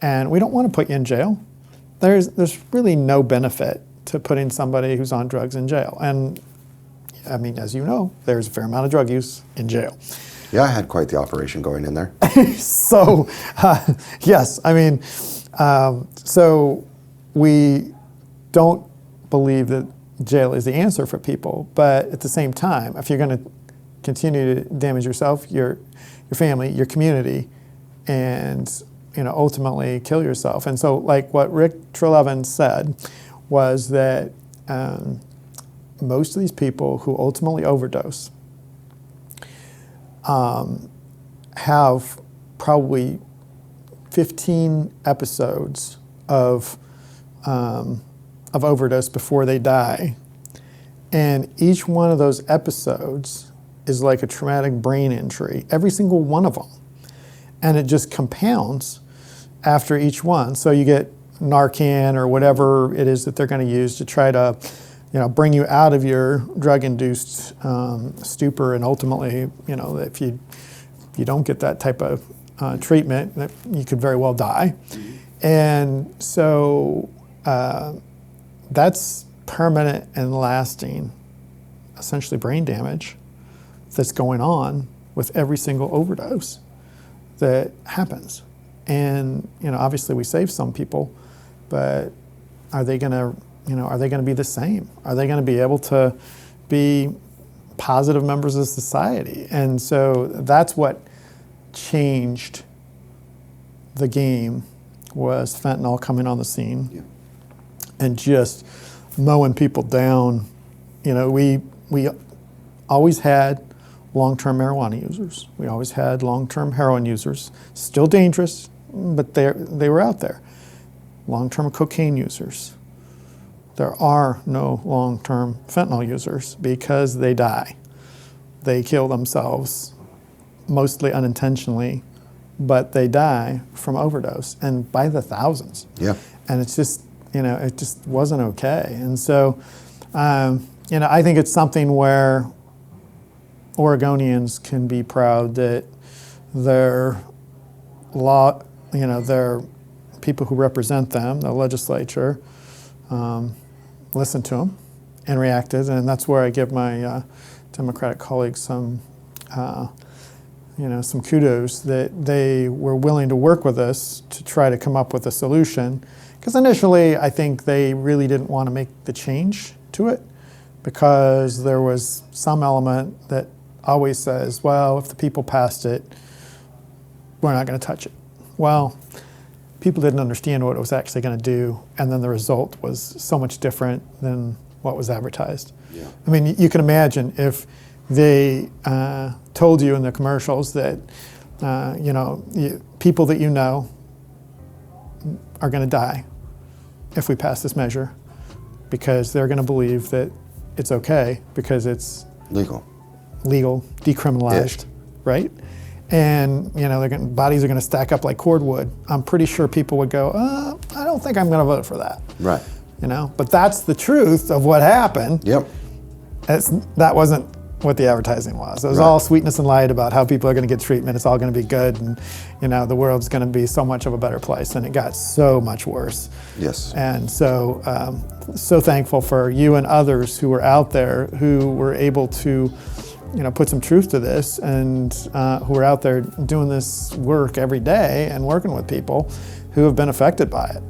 and we don't want to put you in jail. There's really no benefit to putting somebody who's on drugs in jail. And I mean, as you know, there's a fair amount of drug use in jail. Yeah, I had quite the operation going in there. So, yes, I mean, so we don't believe that jail is the answer for people, but at the same time, if you're going to continue to damage yourself, your family, your community, and ultimately kill yourself. And so, like what Rick Trelevin said was that most of these people who ultimately overdose have probably 15 episodes of overdose before they die. And each one of those episodes is like a traumatic brain injury, every single one of them. And it just compounds after each one. So you get Narcan or whatever it is that they're going to use to try to bring you out of your drug-induced stupor, and ultimately, if you don't get that type of treatment, you could very well die. And so that's permanent and lasting, essentially brain damage that's going on with every single overdose that happens. And obviously we save some people, but are they going to be the same? Are they going to be able to be positive members of society? And so that's what changed the game, was fentanyl coming on the scene and just mowing people down. We always had long-term marijuana users. We always had long-term heroin users, still dangerous, but they were out there. Long-term cocaine users. There are no long-term fentanyl users because they die. They kill themselves, mostly unintentionally, but they die from overdose, and by the thousands. Yeah. And it's just, it just wasn't okay. And so, I think it's something where Oregonians can be proud that their law, their people who represent them, the legislature, listened to them and reacted, and that's where I give my Democratic colleagues some kudos that they were willing to work with us to try to come up with a solution. Because initially, I think they really didn't want to make the change to it, because there was some element that always says, well, if the people passed it, we're not going to touch it. Well, people didn't understand what it was actually going to do, and then the result was so much different than what was advertised. Yeah. I mean, you can imagine if they told you in the commercials that, people that are going to die if we pass this measure, because they're going to believe that it's okay because it's legal, decriminalized, right? And bodies are going to stack up like cordwood. I'm pretty sure people would go, I don't think I'm going to vote for that. Right. But that's the truth of what happened. Yep. That wasn't what the advertising was. It was all sweetness and light about how people are going to get treatment. It's all going to be good, and the world's going to be so much of a better place. And it got so much worse. Yes. And so, so thankful for you and others who were out there who were able to, put some truth to this, and who are out there doing this work every day and working with people who have been affected by it.